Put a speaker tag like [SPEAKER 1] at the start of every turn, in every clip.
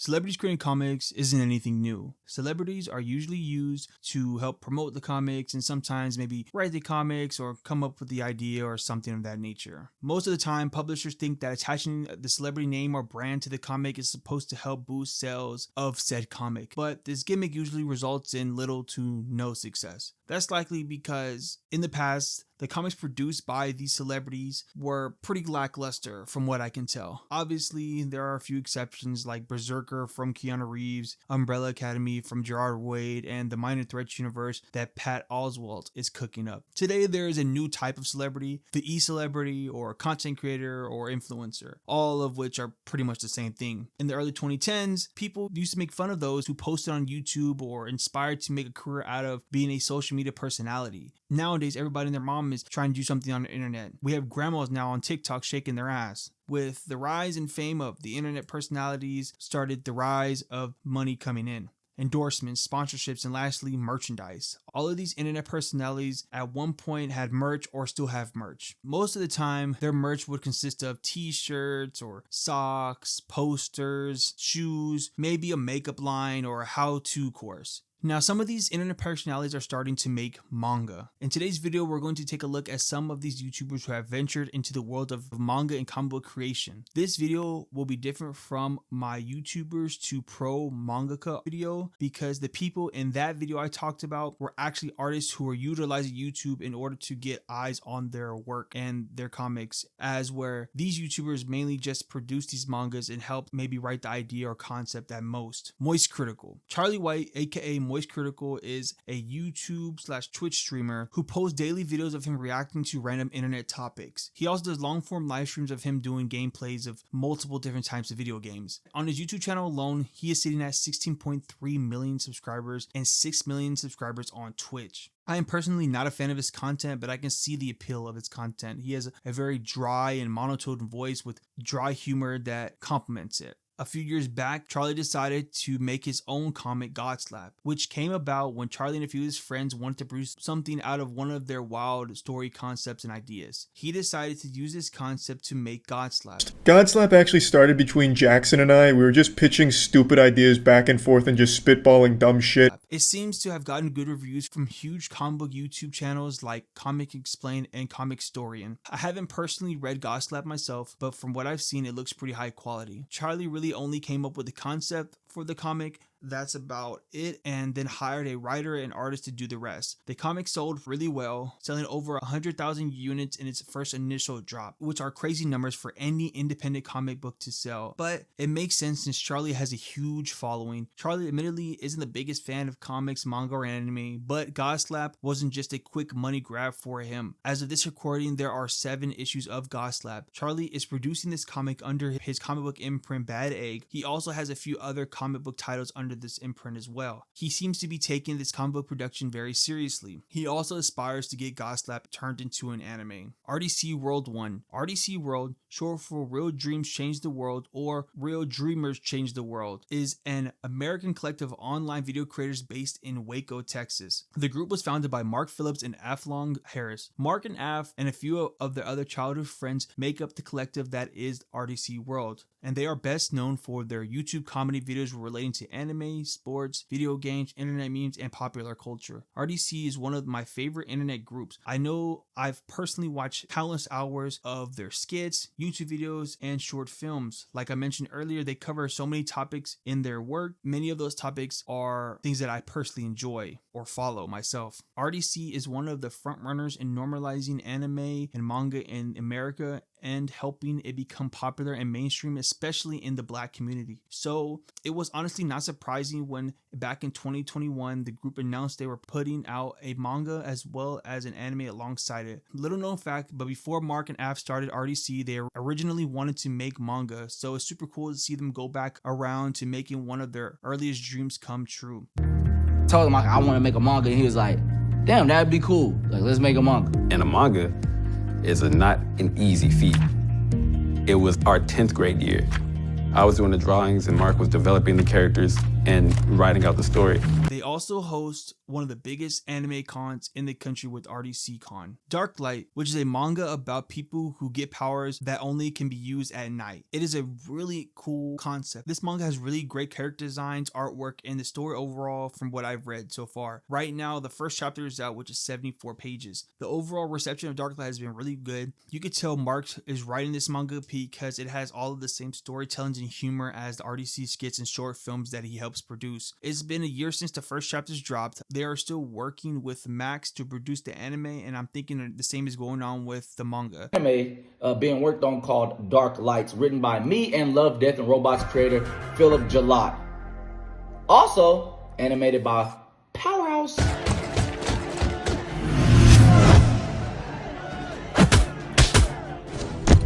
[SPEAKER 1] Celebrities creating comics isn't anything new. Celebrities are usually used to help promote the comics and sometimes maybe write the comics or come up with the idea or something of that nature. Most of the time, publishers think that attaching the celebrity name or brand to the comic is supposed to help boost sales of said comic, but this gimmick usually results in little to no success. That's likely because in the past, the comics produced by these celebrities were pretty lackluster from what I can tell. Obviously, there are a few exceptions like Berserker from Keanu Reeves, Umbrella Academy from Gerard Way, and the Minor Threats universe that Pat Oswalt is cooking up. Today, there is a new type of celebrity, the e-celebrity or content creator or influencer, all of which are pretty much the same thing. In the early 2010s, people used to make fun of those who posted on YouTube or inspired to make a career out of being a social media personality. Nowadays, everybody and their mom is trying to do something on the internet. We have grandmas now on TikTok shaking their ass. With the rise and fame of the internet personalities, started the rise of money coming in. Endorsements, sponsorships, and lastly, merchandise. All of these internet personalities at one point had merch or still have merch. Most of the time, their merch would consist of t-shirts or socks, posters, shoes, maybe a makeup line or a how-to course. Now, some of these internet personalities are starting to make manga. In today's video, we're going to take a look at some of these YouTubers who have ventured into the world of manga and comic book creation. This video will be different from my YouTubers to pro mangaka video because the people in that video I talked about were actually artists who were utilizing YouTube in order to get eyes on their work and their comics, as where these YouTubers mainly just produce these mangas and help maybe write the idea or concept at most. Moist Critical. Charlie White, aka Moist Critical, is a YouTube/Twitch streamer who posts daily videos of him reacting to random internet topics. He also does long form live streams of him doing gameplays of multiple different types of video games. On his YouTube channel alone, he is sitting at 16.3 million subscribers and 6 million subscribers on Twitch. I am personally not a fan of his content, but I can see the appeal of his content. He has a very dry and monotone voice with dry humor that complements it. A few years back, Charlie decided to make his own comic, Godslap, which came about when Charlie and a few of his friends wanted to produce something out of one of their wild story concepts and ideas. He decided to use this concept to make Godslap.
[SPEAKER 2] Godslap actually started between Jackson and I. We were just pitching stupid ideas back and forth and just spitballing dumb shit.
[SPEAKER 1] It seems to have gotten good reviews from huge comic book YouTube channels like Comic Explained and Comic Storian. I haven't personally read Godslap myself, but from what I've seen, it looks pretty high quality. Charlie really only came up with the concept for the comic. That's about it, and then hired a writer and artist to do the rest. The comic sold really well, selling over 100,000 units in its first initial drop, which are crazy numbers for any independent comic book to sell. But it makes sense since Charlie has a huge following. Charlie admittedly isn't the biggest fan of comics, manga, or anime, but Godslap wasn't just a quick money grab for him. As of this recording, there are 7 issues of Godslap. Charlie is producing this comic under his comic book imprint Bad Egg. He also has a few other comic book titles under this imprint as well. He seems to be taking this comic book production very seriously. He also aspires to get Godslap turned into an anime. RDC World 1. RDC World, short for Real Dreams Change the World or Real Dreamers Change the World, is an American collective of online video creators based in Waco, Texas. The group was founded by Mark Phillips and Aflong Harris. Mark and Af and a few of their other childhood friends make up the collective that is RDC World, and they are best known for their YouTube comedy videos relating to anime, sports, video games, internet memes, and popular culture. RDC is one of my favorite internet groups. I know I've personally watched countless hours of their skits, YouTube videos, and short films. Like I mentioned earlier, they cover so many topics in their work. Many of those topics are things that I personally enjoy or follow myself. RDC is one of the frontrunners in normalizing anime and manga in America and helping it become popular and mainstream, especially in the Black community. So it was honestly not surprising when back in 2021, the group announced they were putting out a manga as well as an anime alongside it. Little known fact, but before Mark and Af started RDC, they originally wanted to make manga. So it's super cool to see them go back around to making one of their earliest dreams come true.
[SPEAKER 3] Told him I want to make a manga, and he was like, damn, that'd be cool. Like, let's make a manga.
[SPEAKER 4] And a manga is not an easy feat. It was our 10th grade year. I was doing the drawings and Mark was developing the characters and writing out the story.
[SPEAKER 1] They also also hosts one of the biggest anime cons in the country with RDC Con. Dark Light, which is a manga about people who get powers that only can be used at night. It is a really cool concept. This manga has really great character designs, artwork, and the story overall from what I've read so far. Right now, the first chapter is out, which is 74 pages. The overall reception of Dark Light has been really good. You could tell Mark is writing this manga because it has all of the same storytelling and humor as the RDC skits and short films that he helps produce. It's been a year since the first chapters dropped. They are still working with Max to produce the anime, and I'm thinking the same is going on with the manga.
[SPEAKER 3] Anime being worked on called Dark Lights, written by me and Love, Death, and Robots creator Philip Jalot. Also animated by Powerhouse.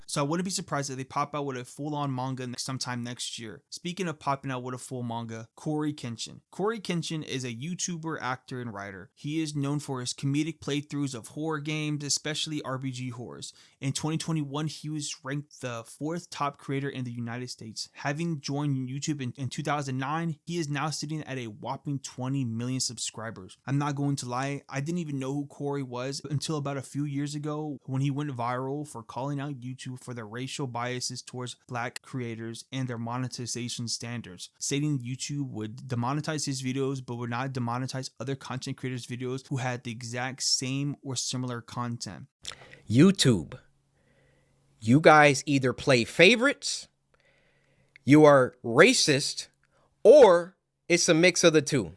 [SPEAKER 1] So I wouldn't be surprised if they pop out with a full-on manga sometime next year. Speaking of popping out with a full manga, CoreyxKenshin. CoreyxKenshin is a YouTuber, actor, and writer. He is known for his comedic playthroughs of horror games, especially RPG horrors. In 2021, he was ranked the 4th top creator in the United States. Having joined YouTube in 2009, he is now sitting at a whopping 20 million subscribers. I'm not going to lie, I didn't even know who Corey was until about a few years ago when he went viral for calling out YouTube for their racial biases towards black creators and their monetization standards, stating YouTube would demonetize his videos but would not demonetize other content creators' videos who had the exact same or similar content.
[SPEAKER 5] YouTube, you guys either play favorites, you are racist, or it's a mix of the two.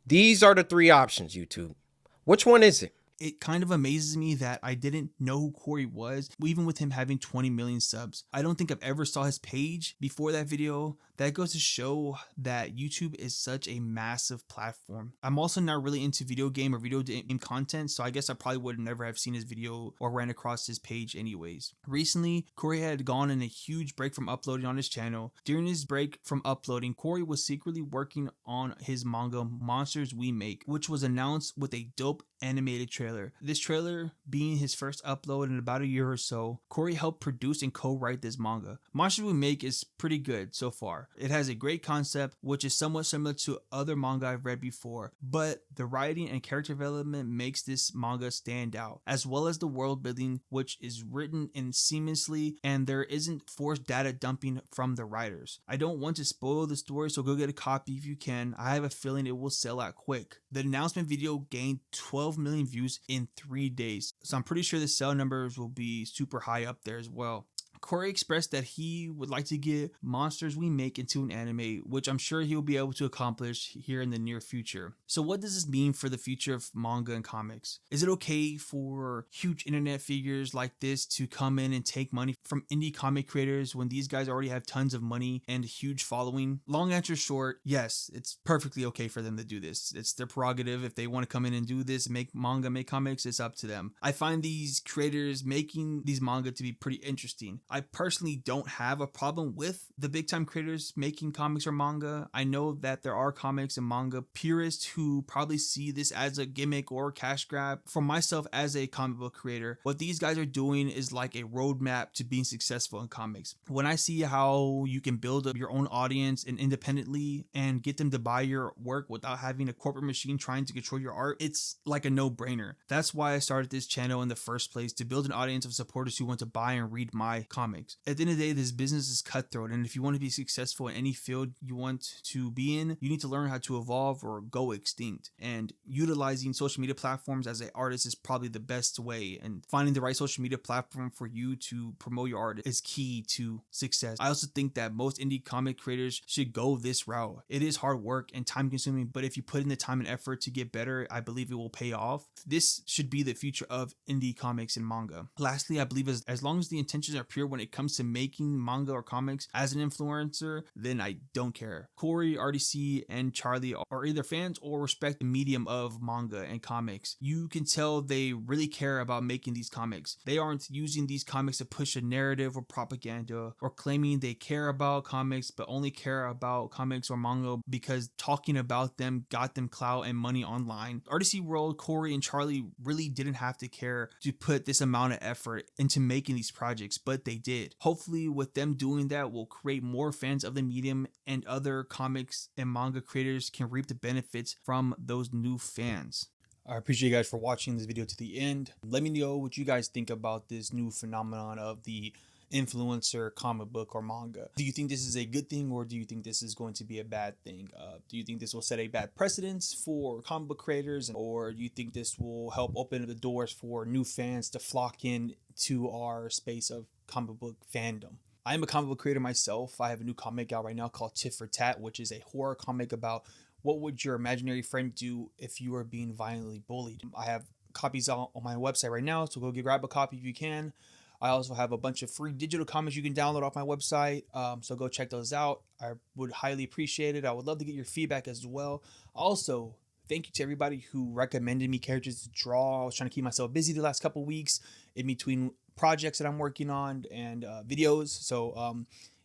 [SPEAKER 5] These are the 3 options, YouTube. Which one is it?
[SPEAKER 1] It kind of amazes me that I didn't know who Corey was, even with him having 20 million subs. I don't think I've ever saw his page before that video. That goes to show that YouTube is such a massive platform. I'm also not really into video game or video game content, so I guess I probably would never have seen his video or ran across his page anyways. Recently, Corey had gone on a huge break from uploading on his channel. During his break from uploading, Corey was secretly working on his manga Monsters We Make, which was announced with a dope animated trailer. This trailer being his first upload in about a year or so, Corey helped produce and co-write this manga. Monsters We Make is pretty good so far. It has a great concept, which is somewhat similar to other manga I've read before, but the writing and character development makes this manga stand out, as well as the world building, which is written in seamlessly and there isn't forced data dumping from the writers. I don't want to spoil the story, so go get a copy if you can. I have a feeling it will sell out quick. The announcement video gained 12 million views in 3 days, so I'm pretty sure the sale numbers will be super high up there as well. Corey expressed that he would like to get Monsters We Make into an anime, which I'm sure he'll be able to accomplish here in the near future. So what does this mean for the future of manga and comics? Is it okay for huge internet figures like this to come in and take money from indie comic creators when these guys already have tons of money and a huge following? Long answer short, yes, it's perfectly okay for them to do this. It's their prerogative. If they want to come in and do this, make manga, make comics, it's up to them. I find these creators making these manga to be pretty interesting. I personally don't have a problem with the big time creators making comics or manga. I know that there are comics and manga purists who probably see this as a gimmick or a cash grab. For myself as a comic book creator, what these guys are doing is like a roadmap to being successful in comics. When I see how you can build up your own audience and independently and get them to buy your work without having a corporate machine trying to control your art, it's like a no-brainer. That's why I started this channel in the first place, to build an audience of supporters who want to buy and read my comics. At the end of the day, this business is cutthroat, and if you want to be successful in any field you want to be in, you need to learn how to evolve or go extinct. And utilizing social media platforms as an artist is probably the best way, and finding the right social media platform for you to promote your art is key to success. I also think that most indie comic creators should go this route. It is hard work and time consuming, but if you put in the time and effort to get better, I believe it will pay off. This should be the future of indie comics and manga. Lastly, I believe as long as the intentions are pure when it comes to making manga or comics as an influencer, then I don't care. Corey, RDC, and Charlie are either fans or respect the medium of manga and comics. You can tell they really care about making these comics. They aren't using these comics to push a narrative or propaganda or claiming they care about comics but only care about comics or manga because talking about them got them clout and money online. RDC World, Corey, and Charlie really didn't have to care to put this amount of effort into making these projects, but they did. Hopefully with them doing that, we'll create more fans of the medium, and other comics and manga creators can reap the benefits from those new fans. I appreciate you guys for watching this video to the end. Let me know what you guys think about this new phenomenon of the influencer comic book or manga. Do you think this is a good thing, or do you think this is going to be a bad thing? Do you think this will set a bad precedence for comic book creators, or do you think this will help open up the doors for new fans to flock in to our space of comic book fandom? I'm a comic book creator myself. I have a new comic out right now called Tit for Tat, which is a horror comic about what would your imaginary friend do if you were being violently bullied. I have copies on my website right now, so go grab a copy if you can. I also have a bunch of free digital comics you can download off my website, so go check those out. I would highly appreciate it. I would love to get your feedback as well. Also, thank you to everybody who recommended me characters to draw. I was trying to keep myself busy the last couple weeks in between projects that I'm working on and videos. So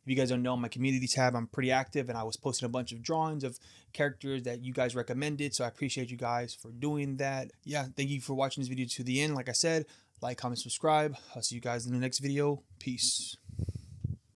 [SPEAKER 1] if you guys don't know, my community tab, I'm pretty active, and I was posting a bunch of drawings of characters that you guys recommended. So I appreciate you guys for doing that. Yeah, thank you for watching this video to the end. Like I said, like, comment, subscribe. I'll see you guys in the next video. Peace.